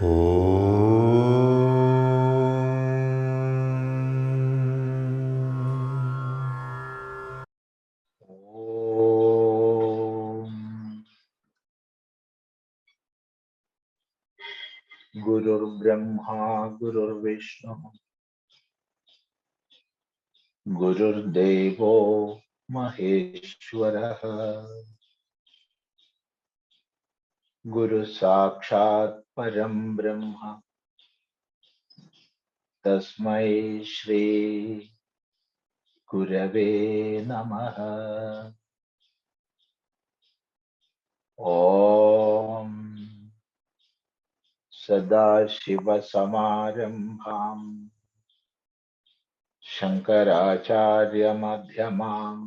Gurur Brahma, Gurur Vishnu, Gurur Devo Maheshwaraha, Guru Sakshat Param Brahma, Tasmai Shri Gurave Namaha. Om Sadashiva Samarambham Shankaracharya Madhyamam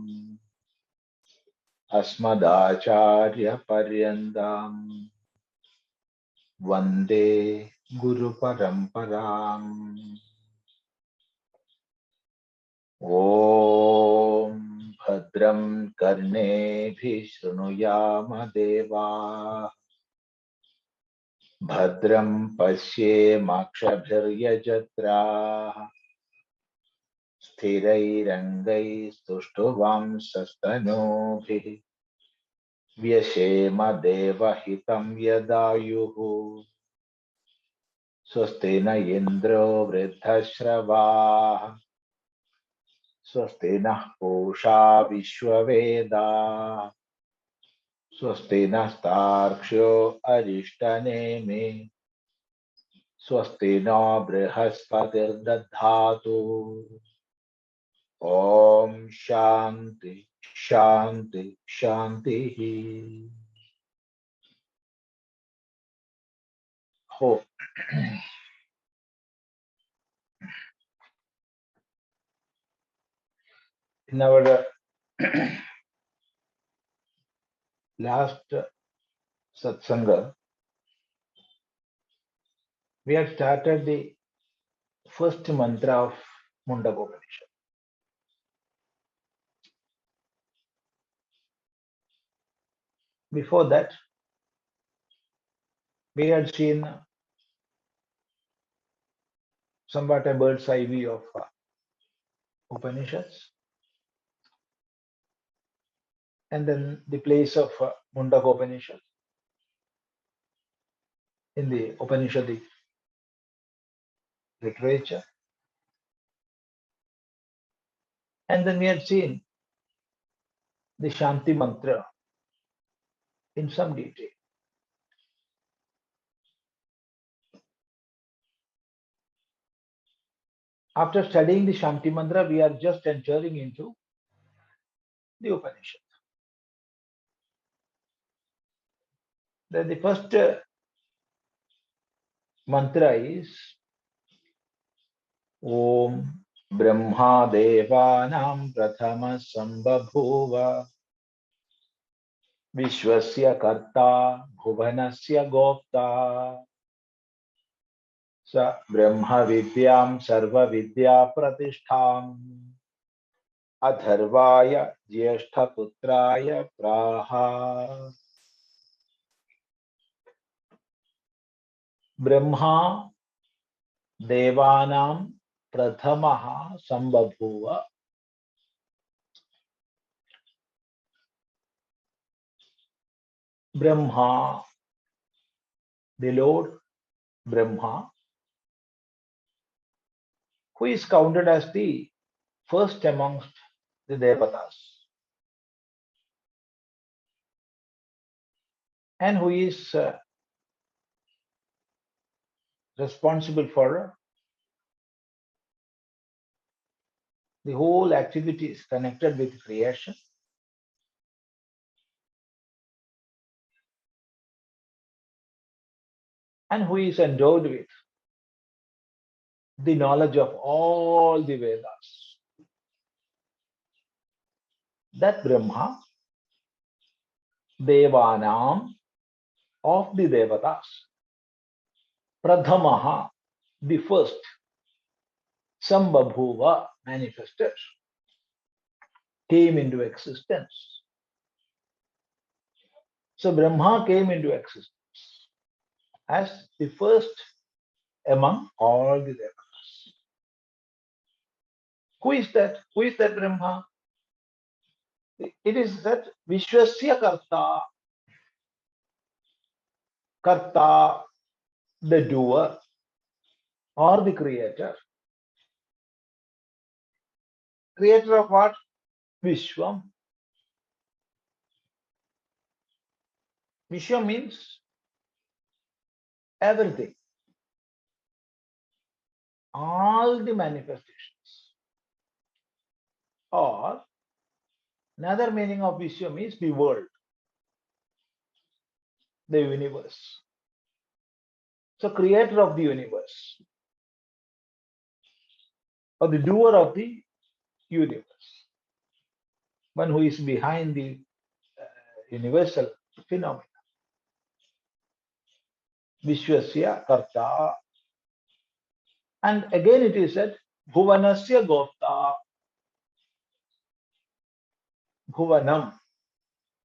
Asmadacharya Paryandam Vande Guru Paramparam. Om Bhadram Karnebhi Shrunuyama Deva Bhadram Pashyemakshabhiryajatra Sthirairangai Stushtuvam Sastanobhi Vyashema Devahitam Yadayuhu Swastina Indro Vridhashravah Swastina Pusha Vishwaveda Swastina Starksho Arishthanemi Swastina Brihaspati Dadhatu. Om Shanti Shanti Shanti. Hope. In our last satsanga, we had started the first mantra of Mundakopanishad. Before that, we had seen somewhat a bird's eye view of Upanishads, and then the place of Mundakopanishad in the Upanishadic literature. And then we had seen the Shanti mantra in some detail. After studying the Shanti mantra, we are just entering into the Upanishad. The first mantra is Om Brahma Devanam Prathama Sambhabhuva Vishwasya Karta Bhuvanasya Gopta Sa brahma-vidyām sarva-vidya pratishthām artharvaṇe jyeshtha-putrāya prāha. Brahma Devanam Prathamaha Sambhabhuva. Brahma, the Lord Brahma, who is counted as the first amongst the Devatas, and who is responsible for the whole activities connected with creation, and who is endowed with the knowledge of all the Vedas. That Brahma, Devanam, of the Devatas, Prathamaha, the first, Sambhabhuva, manifested, came into existence. So Brahma came into existence. as the first among all the Devatas. Who is that? Who is that Brahma? It is that Vishwasya Karta. Karta, the doer or the creator. Creator of what? Vishwam. Vishwam means everything. All the manifestations. Or another meaning of Vishwam is the world, the universe. So creator of the universe, or the doer of the universe, one who is behind the universal phenomena. Vishwasya Karta. And again it is said, Bhuvanasya Gopta. Bhuvanam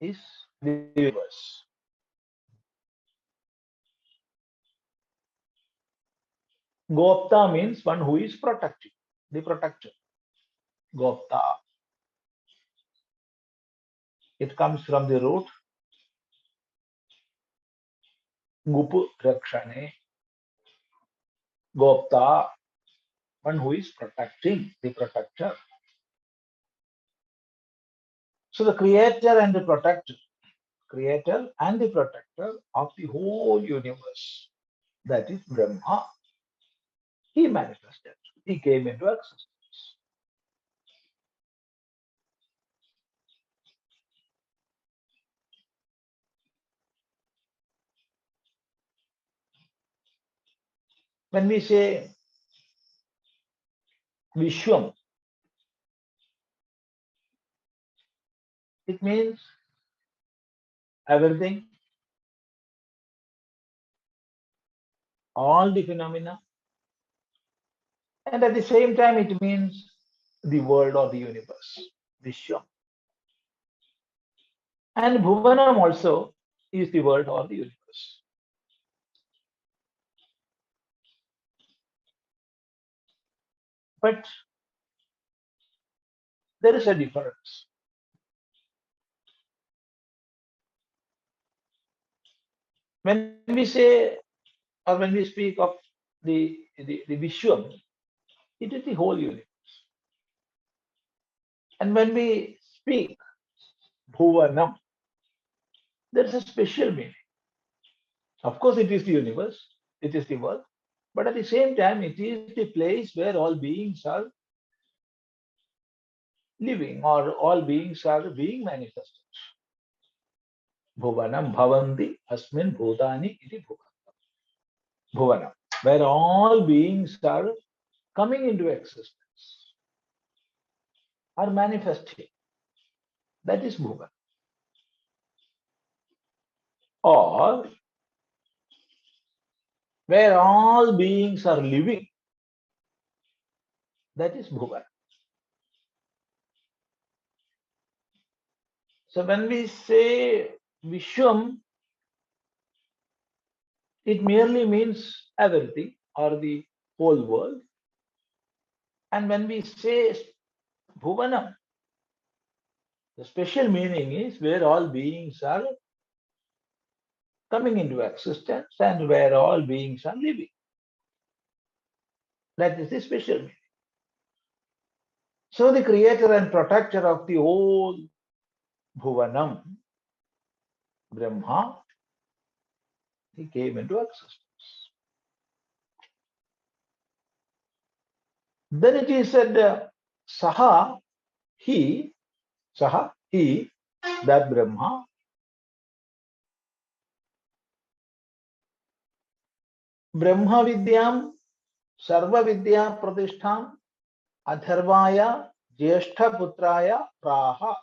is the universe. Gopta means one who is protecting, the protector. Gopta. It comes from the root Gupu Rakshane. Gopta, one who is protecting, the protector. So the creator and the protector of the whole universe, that is Brahma. He manifested, he came into existence. When we say Vishwam, it means everything, all the phenomena, and at the same time it means the world or the universe, Vishwam. And Bhuvanam also is the world or the universe. But there is a difference. When we say, or when we speak of the Vishwam, it is the whole universe. And when we speak Bhuvanam, there is a special meaning. Of course, it is the universe, it is the world, but at the same time, it is the place where all beings are living or all beings are being manifested. Bhuvanam bhavanti asmin bhutani iti bhuvanam. Bhuvanam, where all beings are coming into existence, are manifesting. That is Bhuvan. Or where all beings are living, that is Bhuvan. So when we say Vishwam, it merely means everything or the whole world. And when we say Bhuvanam, the special meaning is where all beings are coming into existence and where all beings are living. That is the special meaning. So the creator and protector of the whole Bhuvanam, Brahma, he came into existence. Then it is said, Saha, he, that Brahma, brahma-vidyām, sarva-vidya pratisthām, artharvaṇe, jyeshṭha-putrāya, prāha.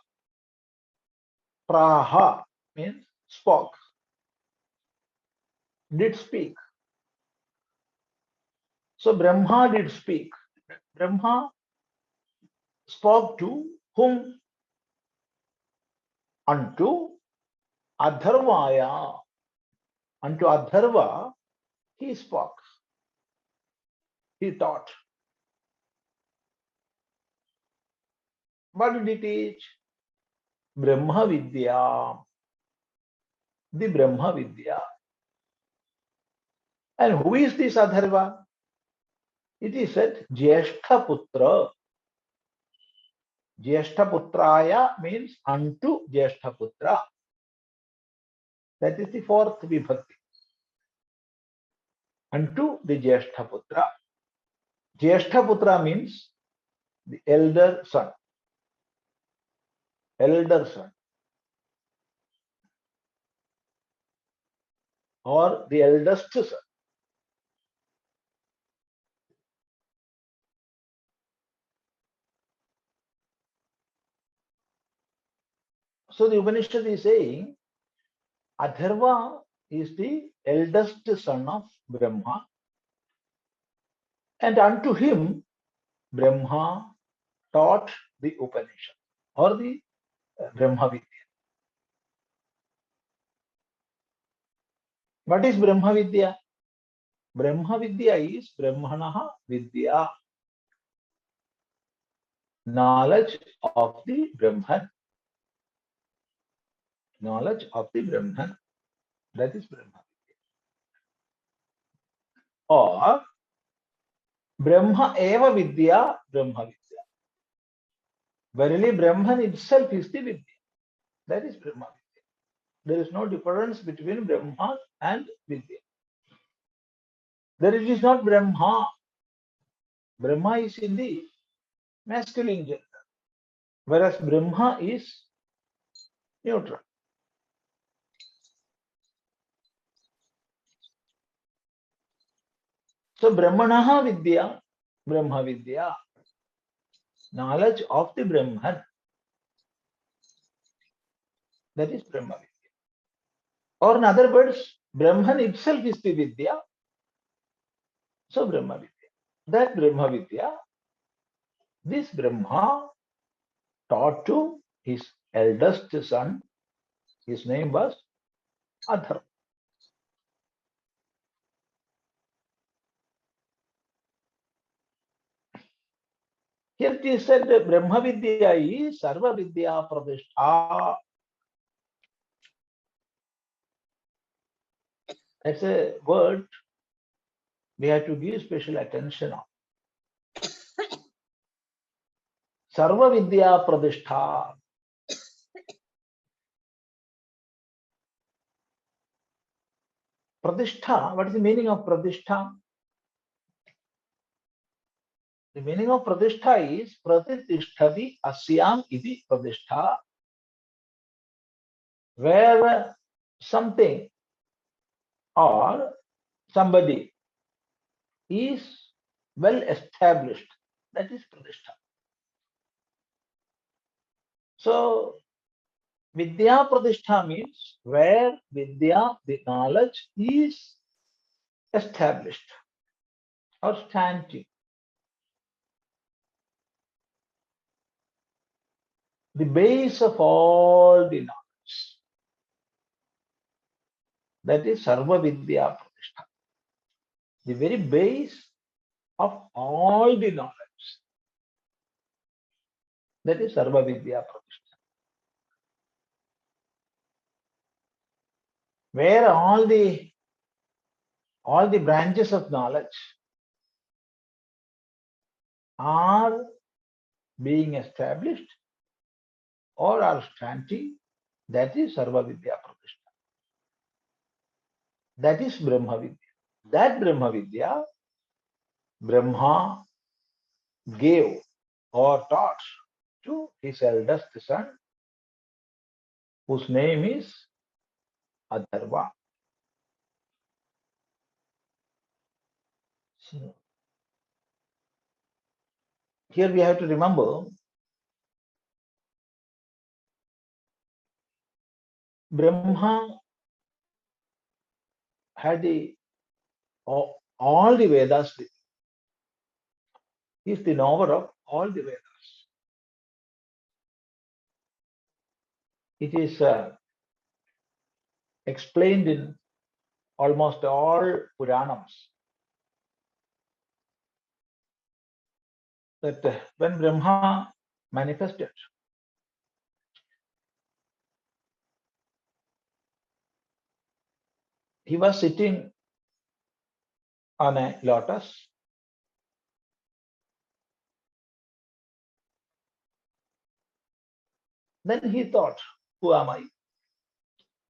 Prāha means spoke, did speak. So Brahma did speak. Brahma spoke to whom? Unto Adharvāya. Unto Adharva, He spoke. He taught. What did he teach? Brahma-vidyām. The Brahma-vidya. And who is this Atharva? It is said, Jyeshtha Putra. Jyeshtha Putraya means unto Jyeshtha Putra. That is the fourth vibhakti. Unto the Jyeshtha Putra. Jyeshtha Putra means the elder son. Elder son. Or the eldest son. So the Upanishad is saying, Atharva is the eldest son of Brahma. And unto him, Brahma taught the Upanishad or the Brahma-vidya. What is Brahma-vidya? Brahma-vidya is Brahmanaha Vidya. Knowledge of the Brahman. Knowledge of the Brahman. That is Brahma-vidya. Or Brahma eva Vidya, Brahma-vidya. Verily Brahman itself is the Vidya. That is Brahma-vidya. There is no difference between Brahma and Vidya. There it is not Brahma. Brahma is in the masculine gender, whereas Brahma is neutral. So Brahmanaha Vidya, Brahma Vidya, knowledge of the Brahman. That is Brahma Vidya. Or in other words, Brahman itself is the Vidya. So Brahma Vidya. That Brahma Vidya, this Brahma taught to his eldest son. His name was Atharva. Here it is said that Brahma Vidya is Sarva Vidya Pradishtha. That's a word we have to give special attention on. Sarva Vidya Pradishtha. Pradishtha, what is the meaning of Pradishtha? The meaning of Pradishtha is Pratitishthati Asyam iti Pradishtha, where something or somebody is well established. That is Pradishtha. So, Vidya Pradishtha means where Vidya, the knowledge, is established or standing. The base of all the knowledge. That is Sarva Vidya Pradishtha. The very base of all the knowledge. That is Sarva Vidya Pradishtha. Where all the branches of knowledge are being established or are standing, that is Sarva Vidya Pradishtha. That is Brahma Vidya. That Brahma Vidya, Brahma gave or taught to his eldest son, whose name is Atharva. So, here we have to remember Brahma had all the Vedas. He is the knower of all the Vedas. It is explained in almost all Puranams, that when Brahma manifested, he was sitting on a lotus. Then he thought, who am I?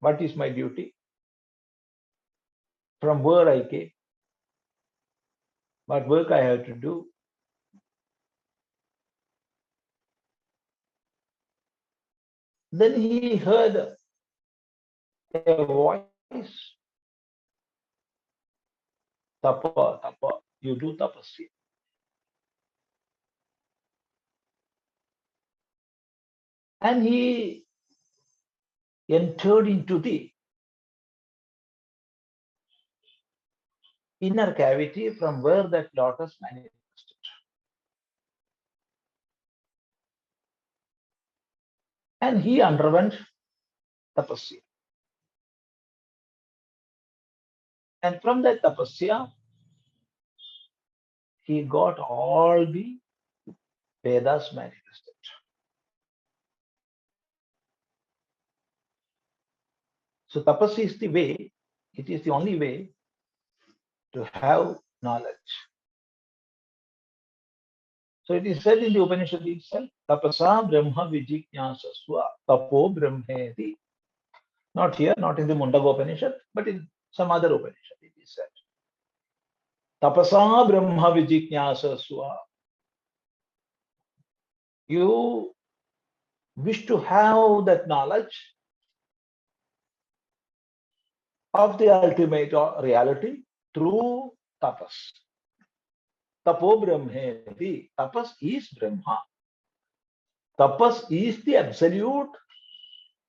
What is my duty? From where I came? What work I have to do? Then he heard a voice, tapa, tapa, you do tapasya. And he entered into the inner cavity from where that lotus manifested. And he underwent tapasya. And from that tapasya, he got all the Vedas manifested. So tapasya is the way, it is the only way to have knowledge. So it is said in the Upanishad itself, tapasa brahma vijñāsasva tapo brahmeti. Not here, not in the Mundakopanishad, but in some other Upanishad it is said. Tapasa brahma vijñāsasva. You wish to have that knowledge of the ultimate reality through tapas. Tapo brahmeti. Tapas is Brahma. Tapas is the absolute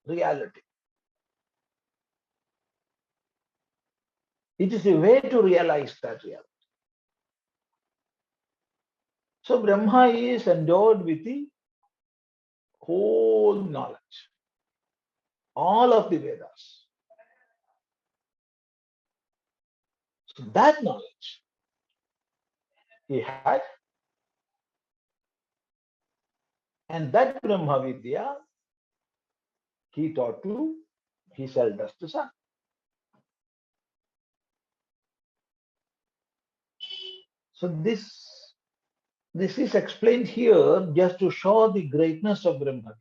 reality. It is a way to realize that reality. So Brahma is endowed with the whole knowledge, all of the Vedas. So that knowledge he had, and that Brahma Vidya he taught to his eldest son. So this is explained here just to show the greatness of Brahma Vidya.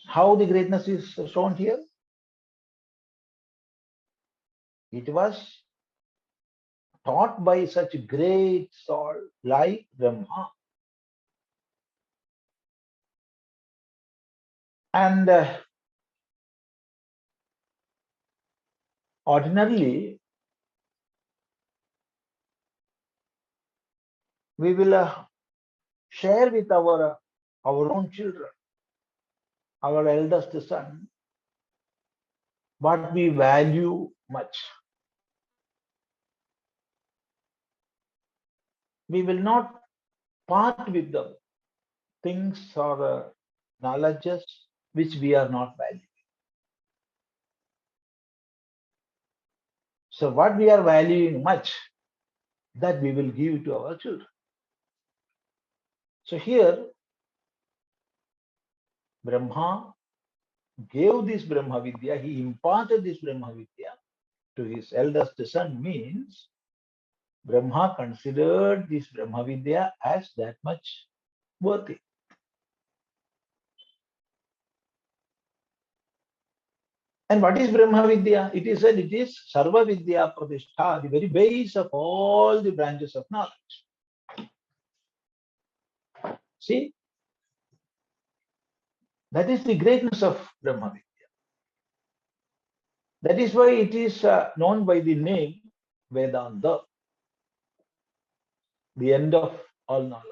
How the greatness is shown here? It was taught by such great soul like Brahma. And ordinarily, we will share with our own children, our eldest son, what we value much. We will not part with them things or knowledges which we are not valuing. So what we are valuing much, that we will give to our children. So here, Brahma gave this Brahma Vidya, he imparted this Brahma Vidya to his eldest son, means Brahma considered this Brahma Vidya as that much worthy. And what is Brahma Vidya? It is said it is Sarva Vidya Pratishtha, the very base of all the branches of knowledge. See, that is the greatness of Brahma Vidya. That is why it is known by the name Vedanta, the end of all knowledge.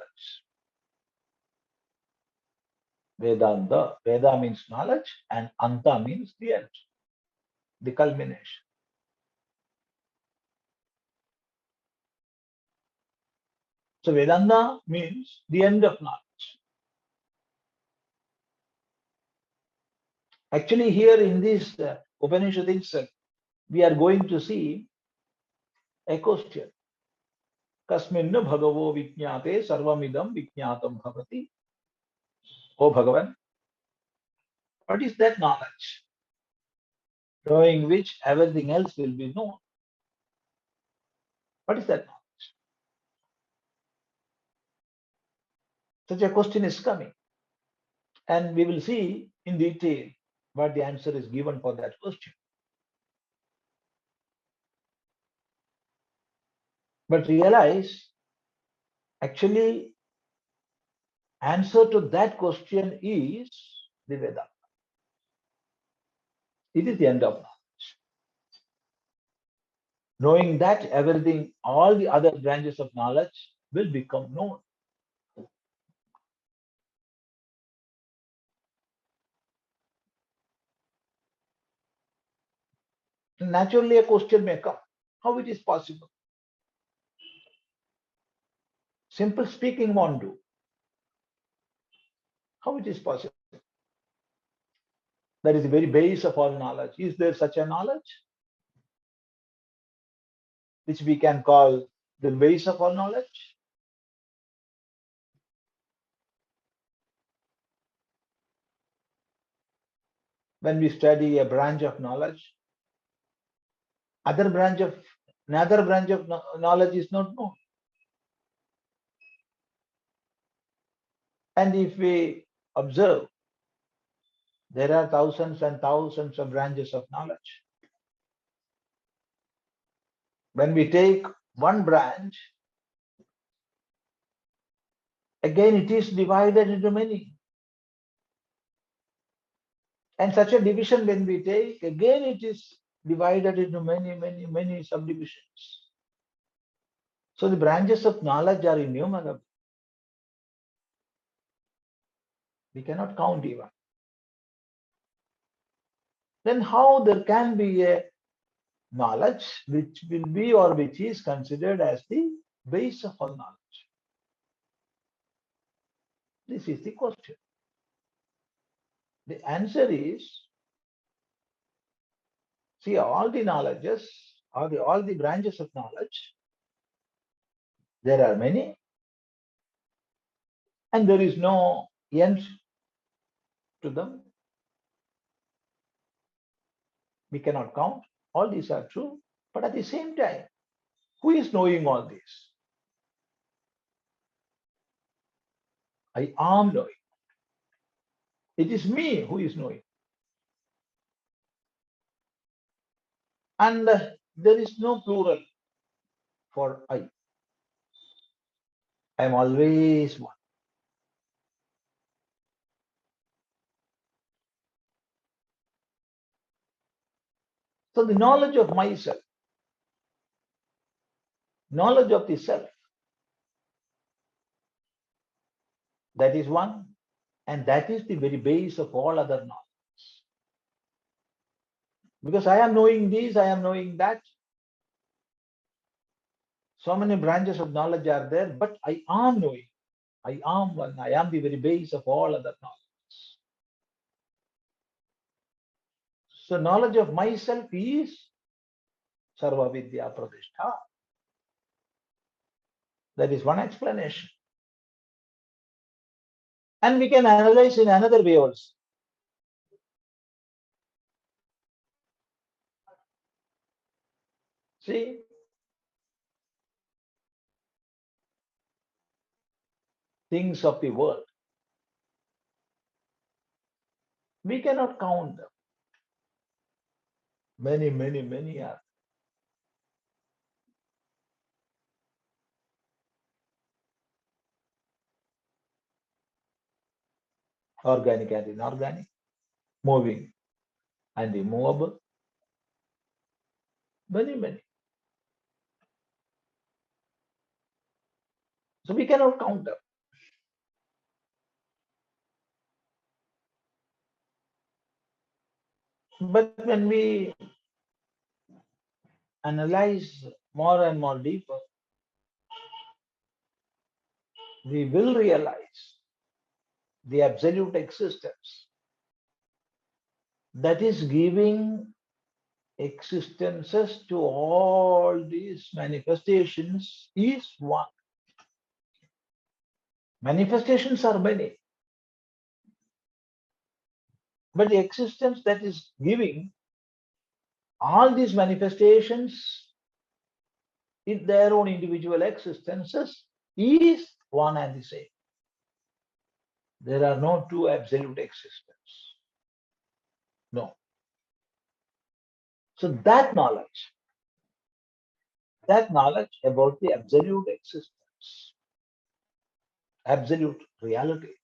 Vedanta, Veda means knowledge and Anta means the end, the culmination. So Vedanta means the end of knowledge. Actually, here in this Upanishad itself, we are going to see a question. Kasmin bhagavo vijñāte sarvam idaṁ vijñātam bhavati. O Bhagavan, what is that knowledge? Knowing which everything else will be known. What is that knowledge? Such a question is coming. And we will see in detail what the answer is given for that question. But realize, actually, answer to that question is the Veda. It is the end of knowledge. Knowing that everything, all the other branches of knowledge will become known. Naturally, a question may come. How it is possible? Simple speaking won't do. How it is possible? That is the very base of all knowledge. Is there such a knowledge? Which we can call the base of all knowledge? When we study a branch of knowledge, another branch of knowledge is not known. And if we observe, there are thousands and thousands of branches of knowledge. When we take one branch, again it is divided into many. And such a division when we take, again it is divided into many subdivisions. So the branches of knowledge are innumerable. We cannot count even. Then how there can be a knowledge which will be or which is considered as the base of all knowledge? This is the question. The answer is, see, all the knowledges, all the branches of knowledge, there are many, and there is no end to them. We cannot count. All these are true. But at the same time, who is knowing all this? I am knowing. It is me who is knowing. And there is no plural for I. I am always one. So the knowledge of myself, knowledge of the self, that is one, and that is the very base of all other knowledge. Because I am knowing this, I am knowing that. So many branches of knowledge are there, but I am knowing. I am one. I am the very base of all other knowledge. So knowledge of myself is sarva vidya pratishta. That is one explanation. And we can analyze in another way also. See, things of the world, we cannot count them. Many are. Organic and inorganic, moving and immovable. Many. So we cannot count them. But when we analyze more and more deeper, we will realize the absolute existence that is giving existences to all these manifestations is one. Manifestations are many, but the existence that is giving all these manifestations in their own individual existences is one and the same. There are no two absolute existence. No. So that knowledge about the absolute existence, absolute reality,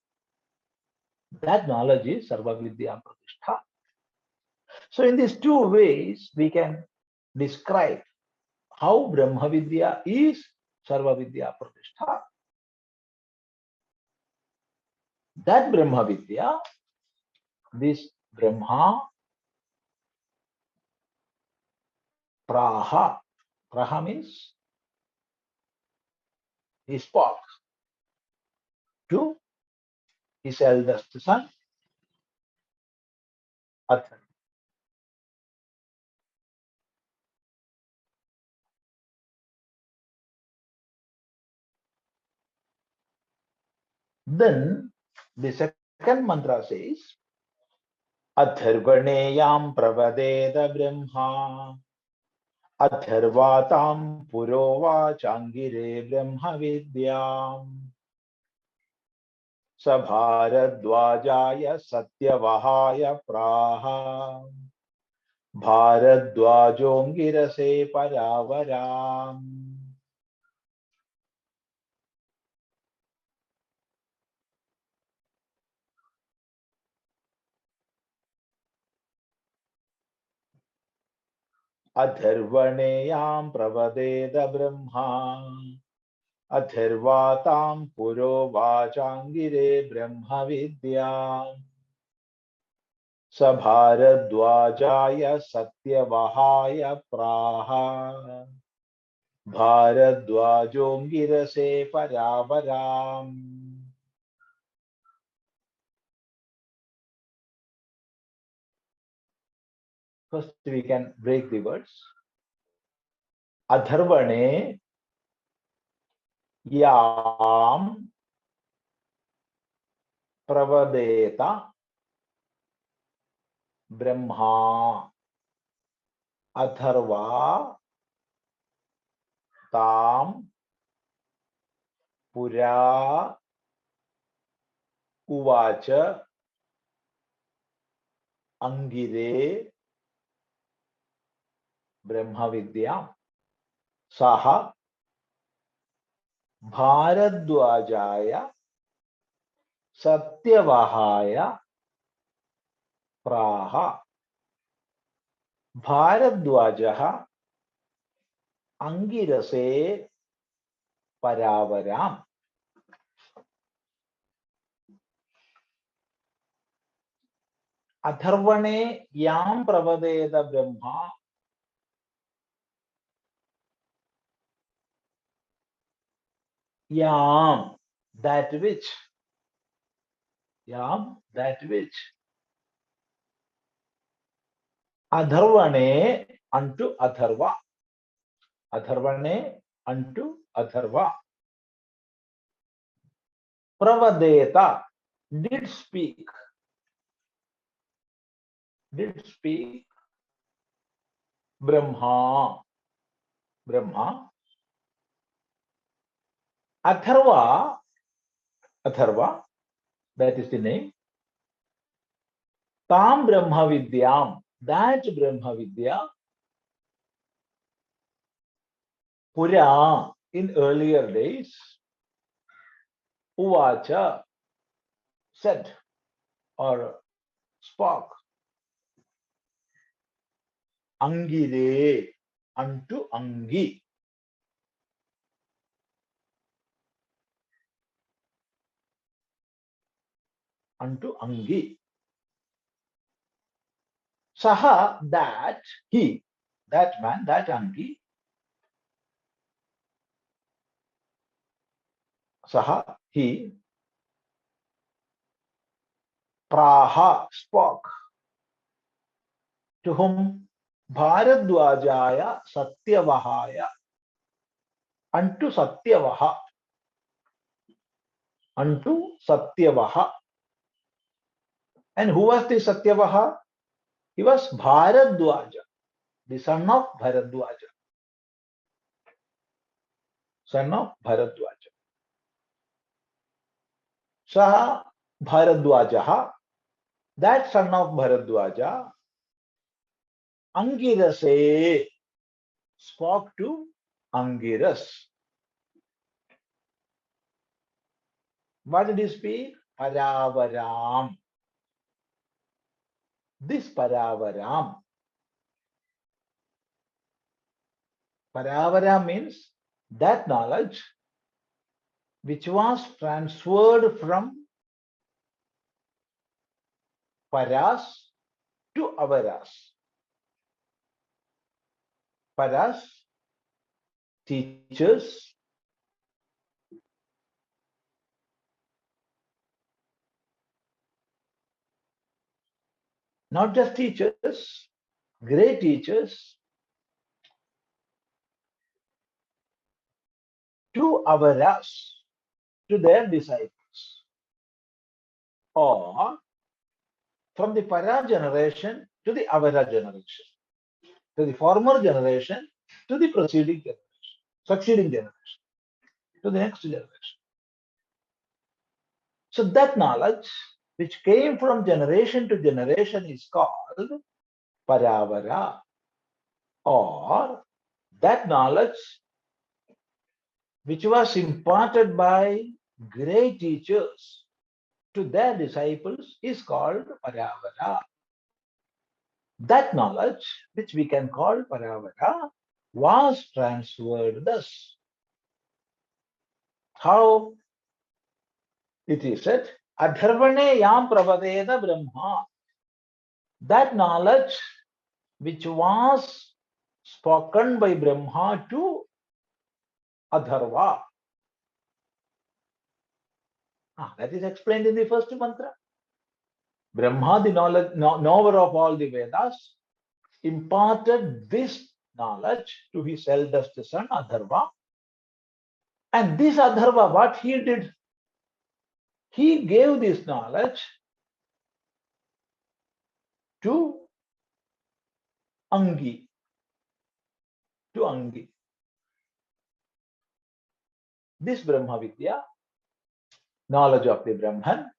that knowledge is sarva-vidyām pratishtha. So in these two ways, we can describe how Brahma-vidya is sarva-vidya pratishtha. That Brahma-vidya, this Brahma, prāha. Prāha means he spoke to his eldest son, Advaithashramam. Then the second mantra says, artharvaṇe pravadeta brahma, artharvatam purovācāṅgire brahma-vidyām, bhāradvājāya satyavāhāya prāha, bhāradvājo'ngirase parāvarām. Artharvaṇe pravadeta brahma, artharvatam purovācāṅgire brahma-vidyām, bhāradvājāya satyavāhāya prāha, bhāradvājo'ngirase parāvarām. First, we can break the words. Artharvaṇe yām pravadeta brahma, atharva tam pura uvacha angire brahma-vidyām, saha bhāradvājāya satyavāhāya prāha. Bhāradvājah angirase parāvarām. Artharvaṇe yām pravadeta brahma, yām, that which, yām, that which, Adharvaṇe unto Atharva, Adharvaṇe unto Atharva, pravadeta did speak Brahma, Brahma, Atharva, Atharva, that is the name, tam brahma-vidyām, that Brahma-vidya, pura, in earlier days, uvacha, said or spoke, angire, unto Angi, unto Angi. Saha, that he, that man, that Angi, saha, he, prāha, spoke, To whom? Bhāradvājāya satyavāhāya. Unto Satyavaha. Unto Satyavaha. And who was this Satyavaha? He was Bharadvāja, the son of Bharadvāja. Son of Bharadvāja. Saha Bharadvājaha, that son of Bharadvāja, Angirase, spoke to Angiras. What did he speak? Parāvarām. This parāvarām. Parāvarām means that knowledge which was transferred from paras to avaras. Paras, teachers, not just teachers, great teachers, to avaras, to their disciples, or from the para generation to the avara generation, to the former generation to the succeeding generation, to the next generation. So that knowledge which came from generation to generation is called paravara, or that knowledge which was imparted by great teachers to their disciples is called paravara. That knowledge, which we can call paravara, was transferred thus. How? It is said, artharvaṇe yam pravadeta brahma. That knowledge which was spoken by Brahma to Adharva. That is explained in the first mantra. Brahma, the knower of all the Vedas, imparted this knowledge to his eldest son Adharva. And this Adharva, what he did? He gave this knowledge to Angi. To Angi. This Brahma-vidya, knowledge of the Brahman,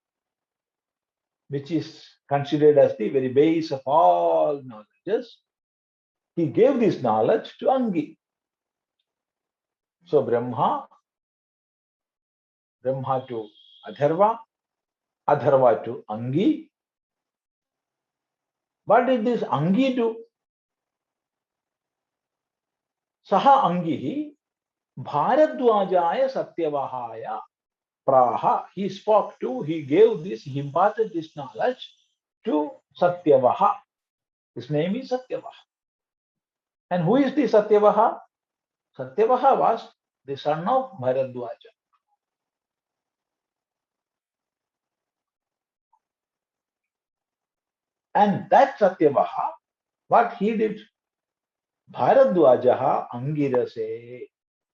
which is considered as the very base of all knowledges, he gave this knowledge to Angi. So Brahma to Adharva, Adharva to Angi. What did this Angi do? Saha Angihi bhāradvājāya satyavāhāya prāha. He spoke to, he gave this, he imparted this knowledge to Satyavaha. His name is Satyavaha. And who is the Satyavaha? Satyavaha was the son of Bharadvāja. And that Satyavaha, what he did? Bhāradvājaha āṅgirase.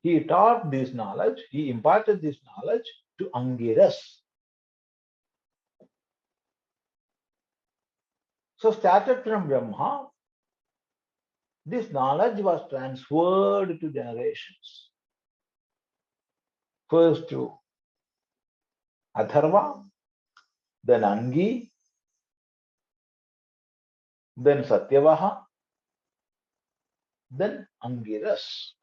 He taught this knowledge, he imparted this knowledge to Angiras. So started from Brahma, this knowledge was transferred to generations. First to Adharva, then Angi, then Satyavaha, then Angiras.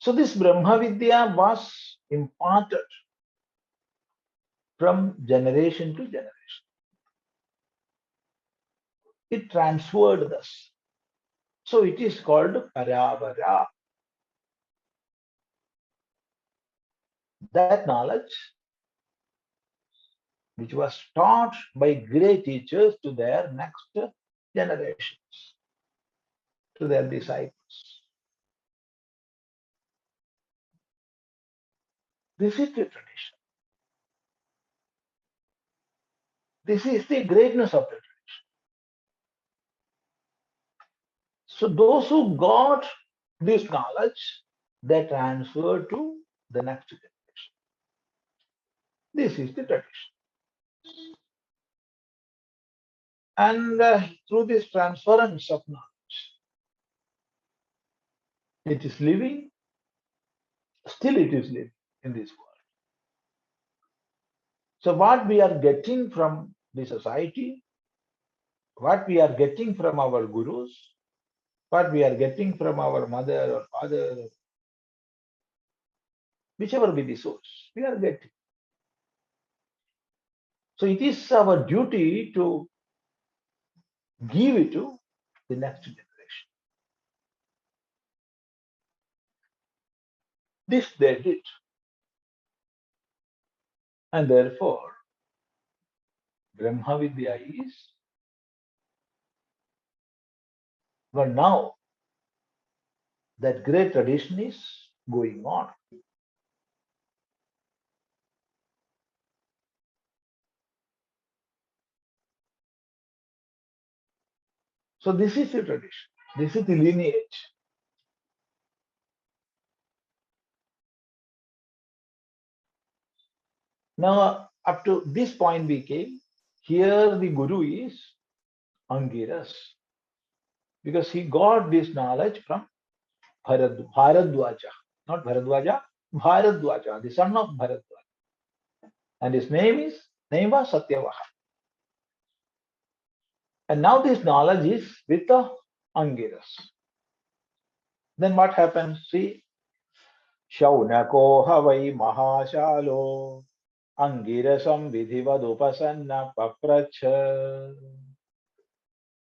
So this Brahma-vidya was imparted from generation to generation. It transferred thus. So it is called paravara. That knowledge which was taught by great teachers to their next generations, to their disciples. This is the tradition. This is the greatness of the tradition. So those who got this knowledge, they transferred to the next generation. This is the tradition. And through this transference of knowledge, it is living, still it is living in this world. So what we are getting from the society, what we are getting from our gurus, what we are getting from our mother or father, whichever be the source, we are getting. So it is our duty to give it to the next generation. This they did. And therefore, brahma-vidyā is, but now that great tradition is going on. So this is the tradition. This is the lineage. Now, up to this point we came. Here the guru is Angiras, because he got this knowledge from Bharadvāja, not Bharadvāja, Bharadvāja, the son of Bharadvāja. And his name was Satyavāhāya. And now this knowledge is with the Angiras. Then what happens? See, śaunako havai mahāśālo'ṅgirasaṁ vidhivad upasannaḥ papraccha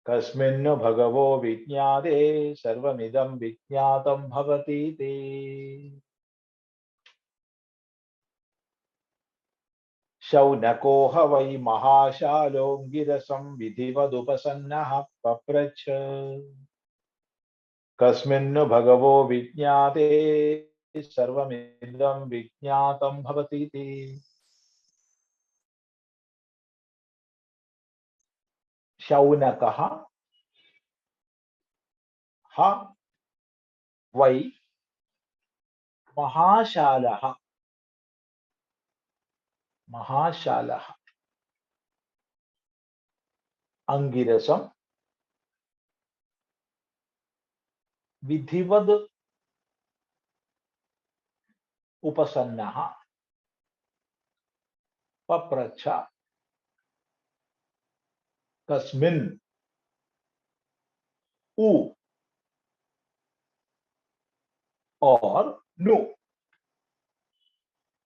kasmin bhagavo vijñāte sarvam idaṁ vijñātam bhavati. śaunako havai mahāśālo'ṅgirasaṁ vidhivad upasannaḥ papraccha kasmin bhagavo vijñāte sarvam idaṁ vijñātam bhavati. śaunakaha ha vai mahāśālaha āṅgirasam vidhivad upasannaḥ papraccha kasmin u or nu.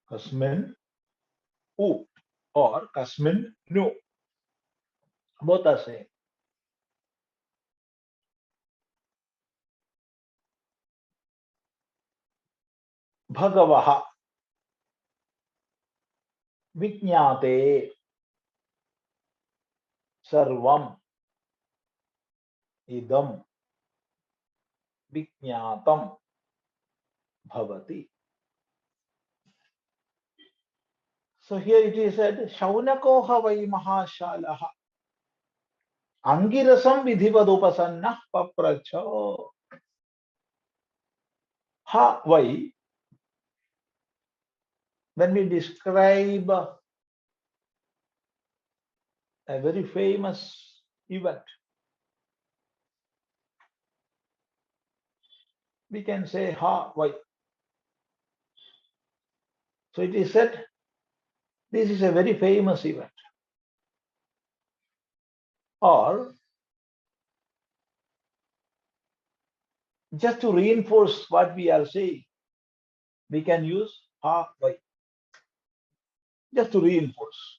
Kasmin u or kasmin nu. Both are same. Bhagavaha vijñāte sarvam idaṁ vijñātam bhavati. So here it is said, śaunako havai mahāśālaha āṅgirasam vidhivad upasannaḥ papraccha. Ha vai, when we describe a very famous event, we can say ha vai. So it is said, this is a very famous event. Or just to reinforce what we are saying, we can use ha vai. Just to reinforce,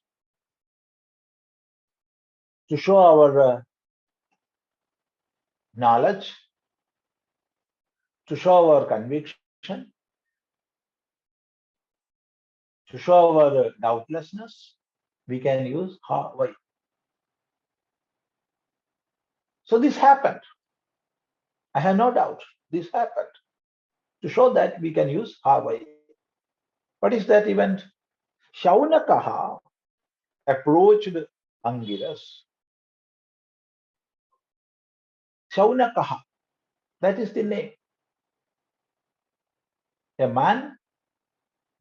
to show our knowledge, to show our conviction, to show our doubtlessness, we can use ha vai. So this happened. I have no doubt this happened. To show that, we can use ha vai. What is that event? Śaunakaha approached Angiras. Śaunakaha. That is the name. A man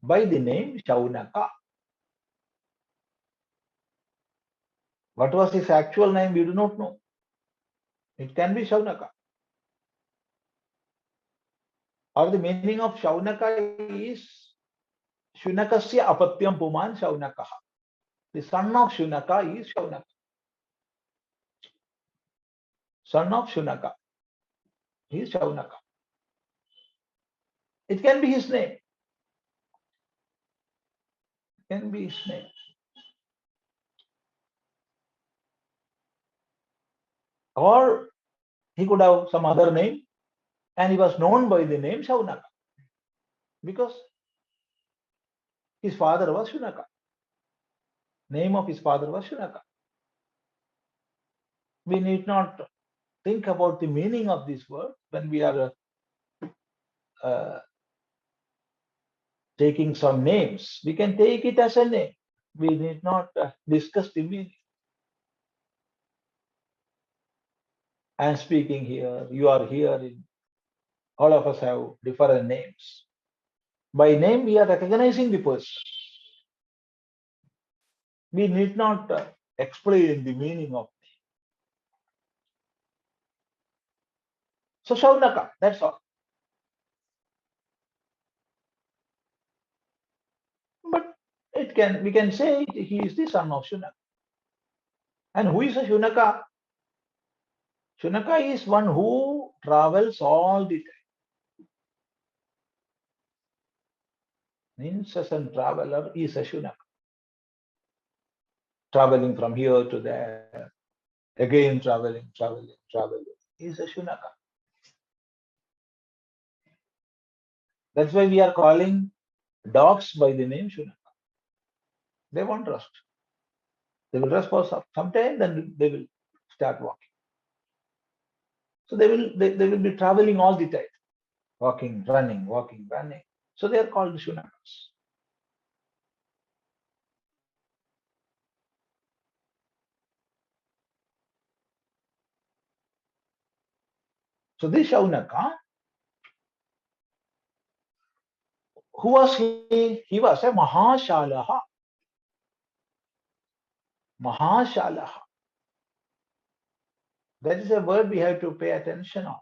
by the name Śaunaka. What was his actual name? We do not know. It can be Śaunaka. Or the meaning of Śaunaka is Shunakasya apatyam puman Śaunakaha. The son of Shunaka is Śaunaka. Son of Shunaka is Śaunaka. It can be his name. It can be his name. Or he could have some other name and he was known by the name Śaunaka because his father was Shunaka. Name of his father was Shunaka. We need not think about the meaning of this word when we are taking some names. We can take it as a name. We need not discuss the meaning. I am speaking here, you are here, all of us have different names. By name, we are recognizing the person. We need not explain the meaning of name. So Śaunaka, that's all. But we can say he is the son of Shunaka. And who is a Shunaka? Shunaka is one who travels all the time. An incessant traveler is a Shunaka. Traveling from here to there, again traveling, is a Shunaka. That's why we are calling dogs by the name Shunaka. They won't rest. They will rest for some time, then they will start walking. So they will be traveling all the time, walking, running. So they are called Shunakas. So this Śaunaka, who was he? He was a mahāśālo'ṅgirasaṁ. Mahāśālo'ṅgirasaṁ. That is a word we have to pay attention on.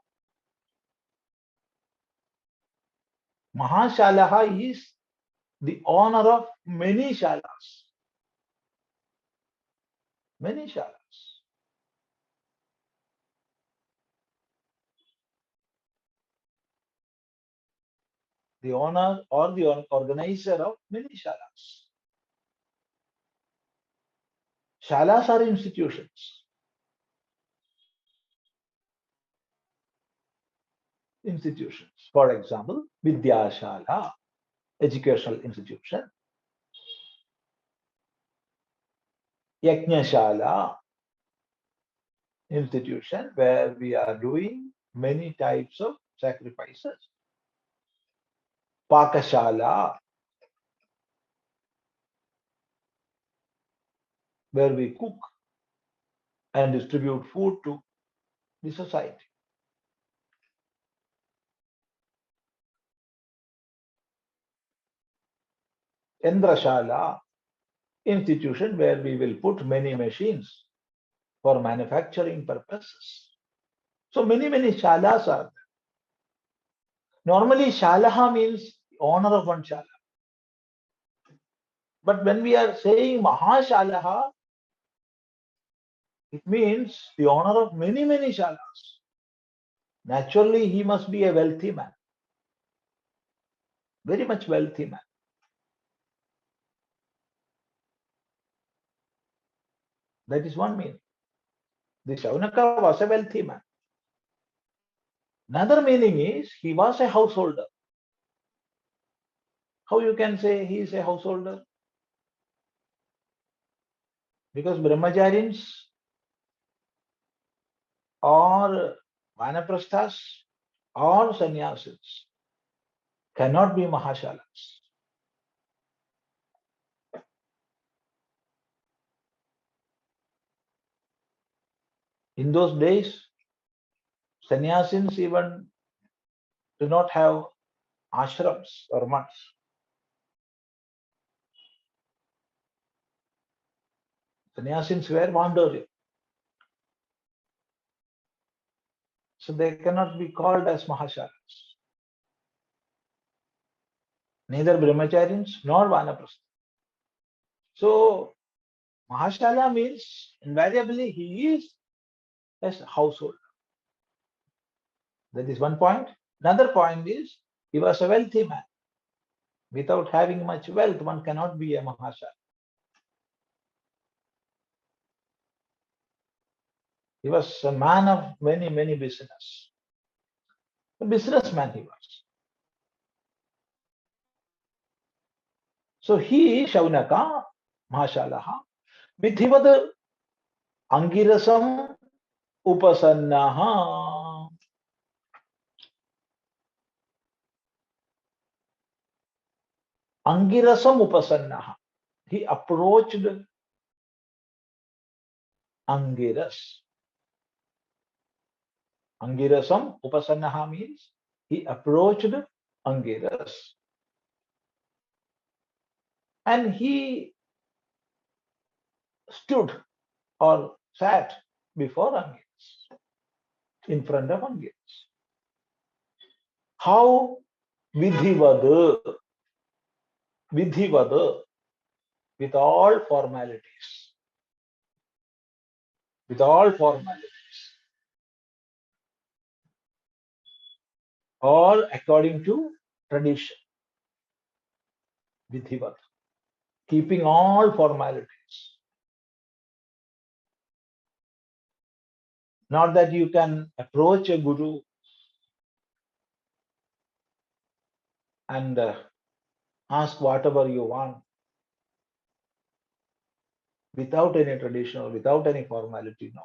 Mahāśālo'ṅgirasaṁ is the owner of many shalas. Many shalas. The owner or the organizer of many shalas. Shalas are institutions. Institutions. For example, Vidyashala, educational institution. Yajñashala, institution where we are doing many types of sacrifices. Pakashala, where we cook and distribute food to the society. Yandrashala, institution where we will put many machines for manufacturing purposes. So many shalas are there. Normally, shalaha means owner of one shala. But when we are saying mahāśālo'ṅgirasaṁ, it means the owner of many shalas. Naturally, he must be a wealthy man. Very much wealthy man. That is one meaning. The Śaunaka was a wealthy man. Another meaning is he was a householder. How you can say he is a householder? Because brahmacharis or vanaprasthas or sannyasis cannot be mahāśālas. In those days, sannyasins even do not have ashrams or mats. Sannyasins were wandering. So they cannot be called as mahāśālas. Neither brahmacharis nor vanaprastha. So mahāśāla means invariably he is a householder. That is one point. Another point is he was a wealthy man. Without having much wealth, one cannot be a mahāśāla. He was a man of many, many business. A businessman he was. So he, śaunaka, mahāśālaha, vidhivad āṅgirasaṁ upasannaḥ. Āṅgirasaṁ upasannaḥ. He approached Āṅgiras. Āṅgirasaṁ upasannaḥ means he approached Āṅgiras. And he stood or sat before Āṅgiras, in front of Āṅgiras. How? Vidhivad, with all formalities. With all formalities. All according to tradition. Vidhivad. Keeping all formalities. Not that you can approach a guru and ask whatever you want without any tradition or without any formality. No.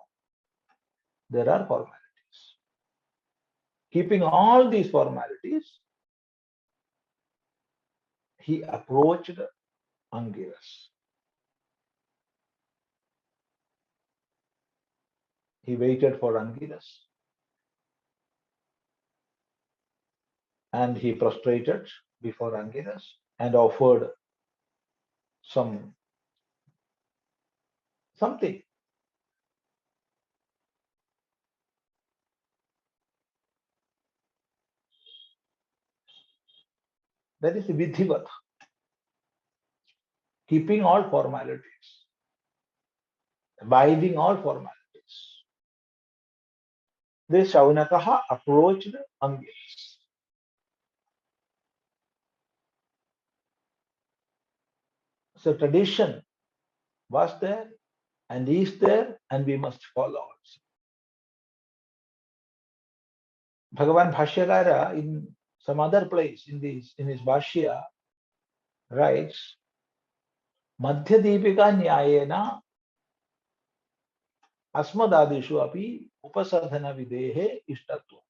There are formalities. Keeping all these formalities, he approached Āṅgiras. He waited for Āṅgiras and he prostrated before Āṅgiras and offered something. That is the vidhivat. Keeping all formalities. Abiding all formalities. This śaunaka approached Āṅgiras. So tradition was there and is there and we must follow also. Bhagavan Bhashyakara in some other place in his Bhashya writes, Madhyadīpika nyāyena asmadādishu api upasadhana videhe ishtatvam.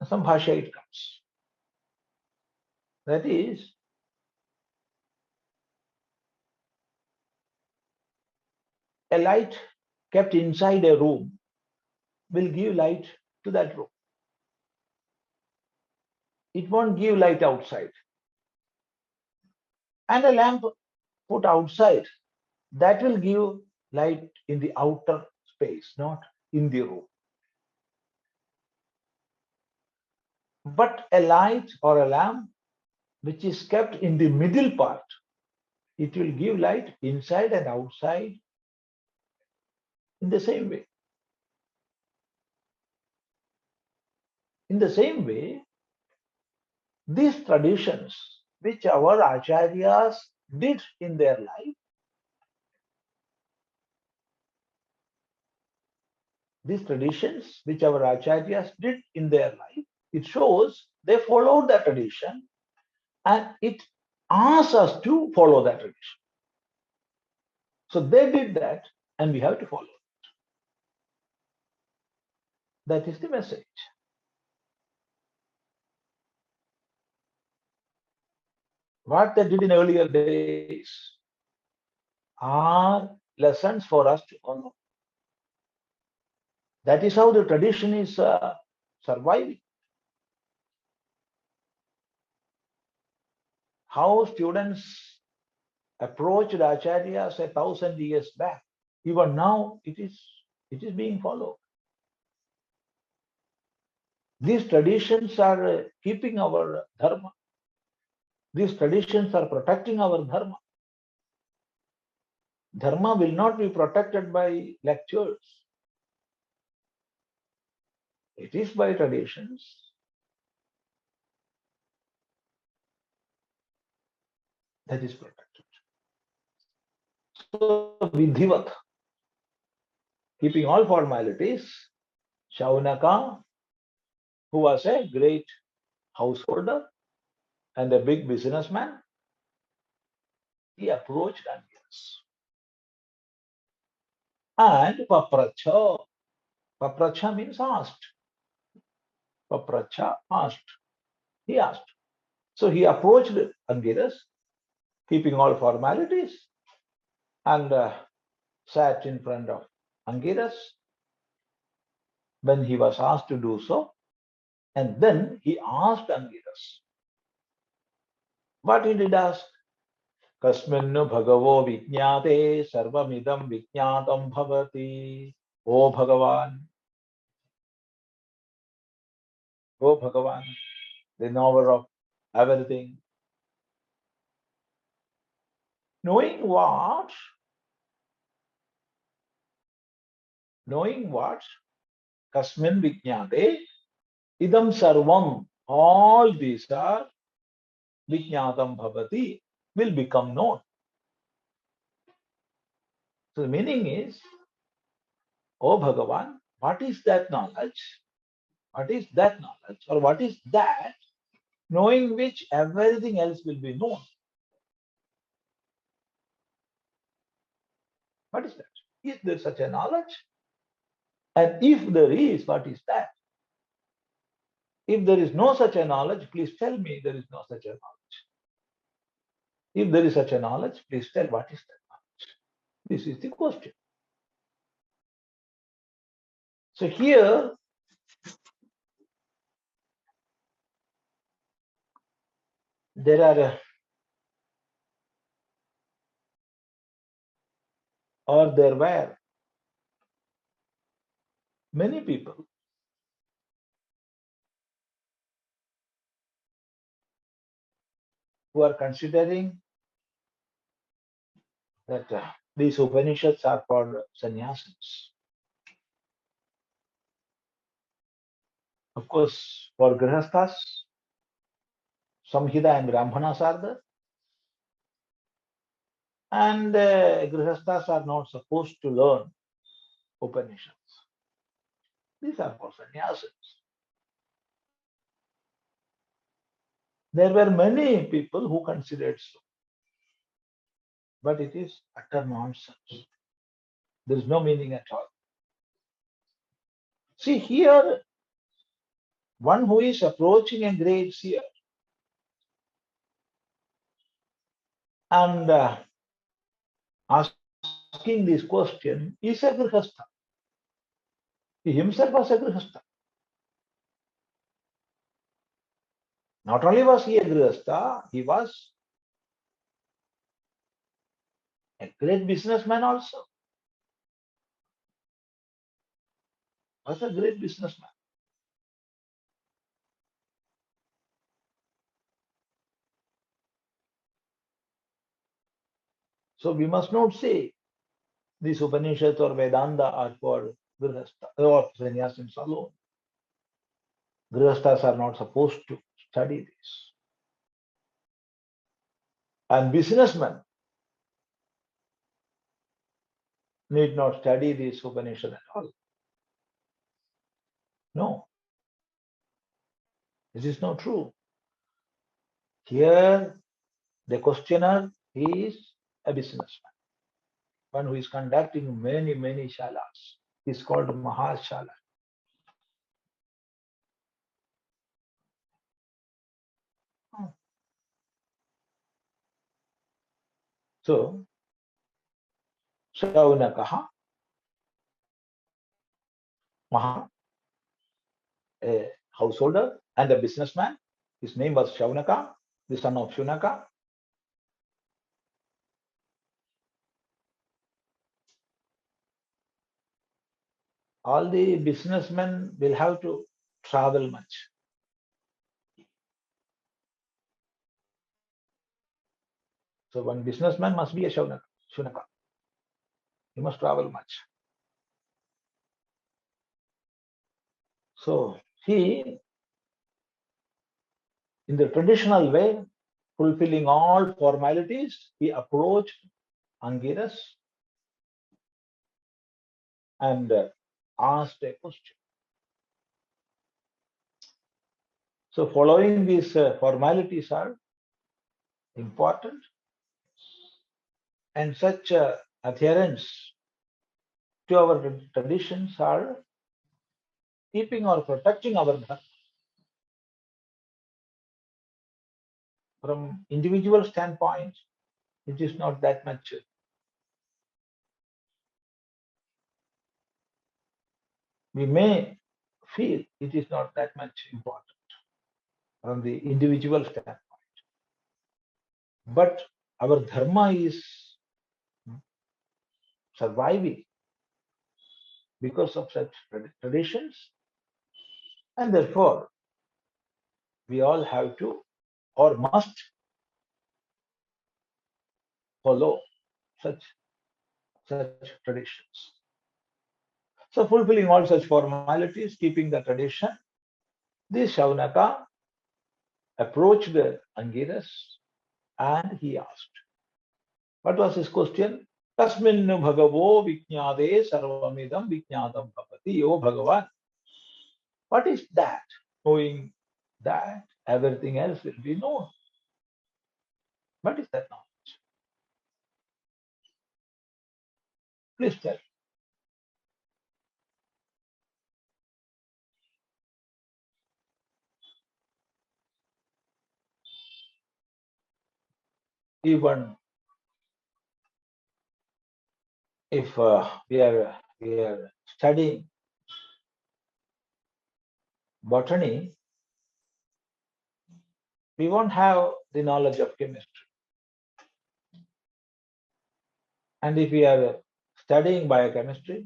Some Bhashya it comes. That is, a light kept inside a room will give light to that room. It won't give light outside. And a lamp put outside, that will give light in the outer space, not in the room. But a light or a lamp which is kept in the middle part, it will give light inside and outside in the same way. In the same way, these traditions which our acharyas did in their life, it shows they followed that tradition and it asks us to follow that tradition. So they did that and we have to follow it. That is the message. What they did in earlier days are lessons for us to follow. That is how the tradition is surviving. How students approached acharyas 1,000 years back. Even now, it is being followed. These traditions are keeping our dharma. These traditions are protecting our dharma. Dharma will not be protected by lectures. It is by traditions. That is protected. So, vidhivad, keeping all formalities, Śaunako, who was a great householder and a big businessman, he approached Angiras. And papraccha. Papraccha means asked. Papraccha asked. He asked. So he approached Angiras, keeping all formalities, and sat in front of Angiras when he was asked to do so. And then he asked Angiras. What he did ask? Kasmin bhagavo vijñāte sarvam idaṁ vijñātam bhavati. O Bhagavan. O Bhagavan, the knower of everything. Knowing what? Kasmin vijñāte idaṁ sarvam. All these are vijñātam bhavati, will become known. So the meaning is, O Bhagavan, what is that knowledge? What is that knowledge? Or what is that knowing which everything else will be known? What is that? Is there such a knowledge? And if there is, what is that? If there is no such a knowledge, please tell me there is no such a knowledge. If there is such a knowledge, please tell what is that knowledge. This is the question. So here, there are, or there were, many people who are considering that these Upanishads are for sannyasins. Of course, for grihasthas, samhita and brahmanas are there. And grihasthas are not supposed to learn Upanishads. These are for sannyasins. There were many people who considered so. But it is utter nonsense. There is no meaning at all. See here, one who is approaching a great seer and asking this question is a grihastha. He himself was a grihastha. Not only was he a grihastha, he was a great businessman also. Was a great businessman. So we must not say these Upanishads or Vedanta are for grihastha or sannyasins alone. Grihasthas are not supposed to study this. And businessmen need not study this Upanishad at all. No, this is not true. Here, the questioner is a businessman, one who is conducting many, many shalas. He is called mahāśāla. So, śaunako, a householder and a businessman. His name was Śaunaka, the son of Śaunaka. All the businessmen will have to travel much. So one businessman must be a Śaunaka. He must travel much. So he, in the traditional way, fulfilling all formalities, he approached Angiras and asked a question. So following these formalities are important, and such adherence to our traditions are keeping or protecting our dharma. From individual standpoint, it is not that much. We may feel it is not that much important from the individual standpoint. But our dharma is surviving because of such traditions, and therefore we all have to or must follow such traditions. So fulfilling all such formalities, keeping the tradition, this Śaunaka approached the Angiras and he asked. What was his question? Kasmin bhagavo vijñāte sarvam idaṁ vijñātam bhavati. O Bhagavan, what is that? Knowing that everything else will be known. What is that knowledge? Please tell. Even if we are studying botany, we won't have the knowledge of chemistry. And if we are studying biochemistry,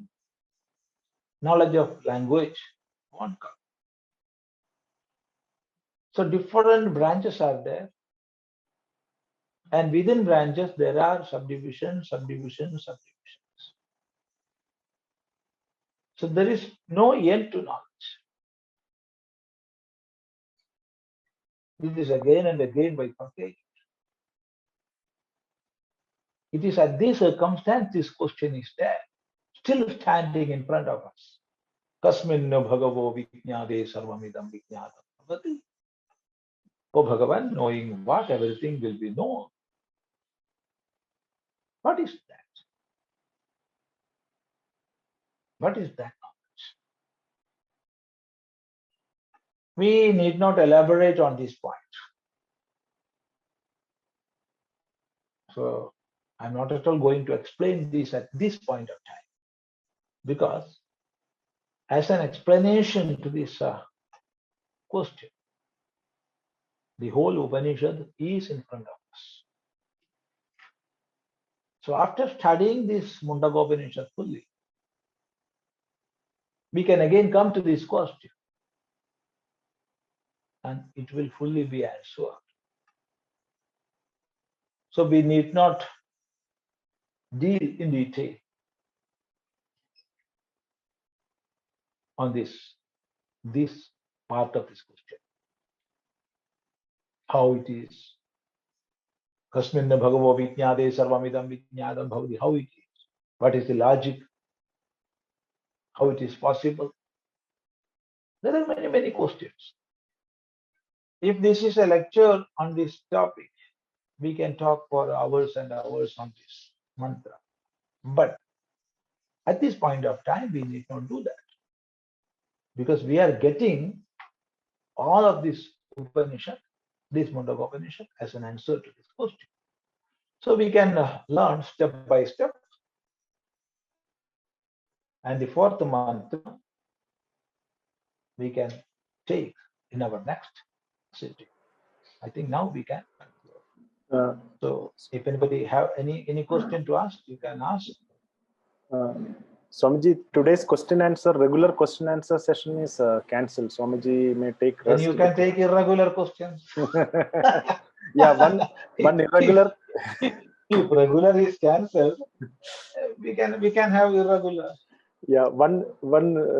knowledge of language won't come. So different branches are there. And within branches, there are subdivisions. So there is no end to knowledge. It is again and again bifurcated. It is at this circumstance this question is there, still standing in front of us. Kasmin bhagavo vijñāte sarvam idaṁ vijñātam bhavati. O Bhagavan, knowing what everything will be known. What is that? What is that knowledge? We need not elaborate on this point. So I'm not at all going to explain this at this point of time, because as an explanation to this question, the whole Upanishad is in front of us. So after studying this Mundakopanishad fully, we can again come to this question and it will fully be answered. So we need not deal in detail on this part of this question. How it is. Kasmin bhagavo vijñāte sarvam idaṁ vijñātam bhavati. How it is. What is the logic? How it is possible? There are many questions. If this is a lecture on this topic, we can talk for hours and hours on this mantra. But at this point of time, we need not do that, because we are getting all of this Upanishad, this Mundakopanishad, as an answer to this question. So we can learn step by step. And the fourth mantra, we can take in our next sitting. I think now we can. So if anybody have any question to ask, you can ask. Swamiji, today's regular question answer session is cancelled. Swamiji may take rest. Then you can take irregular questions. Yeah, one irregular. If regular is cancelled, we can have irregular. Yeah, one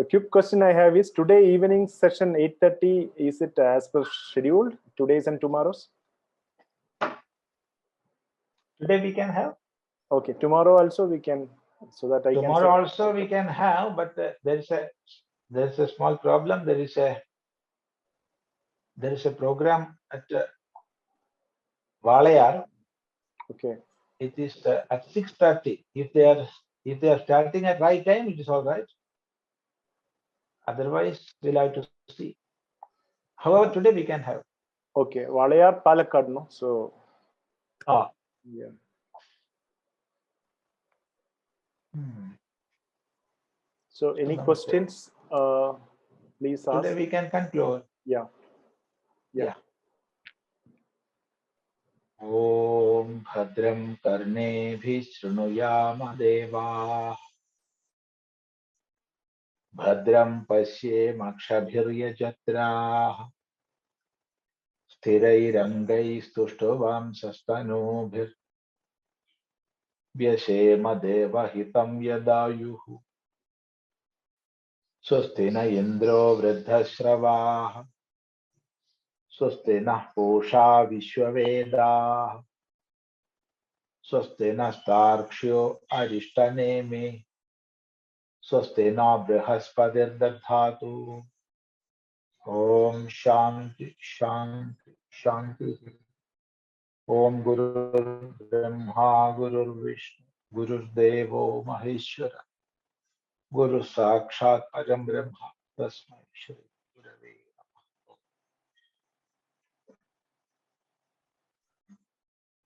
quick question I have is, today evening session 8:30, is it as per scheduled, today's and tomorrow's? Today we can have. Okay, tomorrow also we can, so that I can. Tomorrow also we can have, but there is a small problem. There is a program at Walayar. Okay. It is at 6:30. If they are starting at right time, it is all right. Otherwise, we'll have to see. However, today we can have. Okay, Walayar, Palakkad, no? So. Yeah. So, any questions? Please ask. Today we can conclude. Yeah. Om Bhadram Karnebhi Shrunuyama Deva Bhadram Pasye Makshabhiryajatra Sthirairangai Stushtovam Sastanubhir Vyashema Deva Hitam Yadayuhu Swastina Indro Vriddhashravaha Swastina Posha Vishwavedaha Swastina Starkshyo Arishtaneme Swastina Brihaspati Dadhatu Om Shanti Shanti Shanti Om Guru Brahma Guru Vishnu Guru Devo Maheshwara Guru Sakshat Param Brahma Tasmai Shri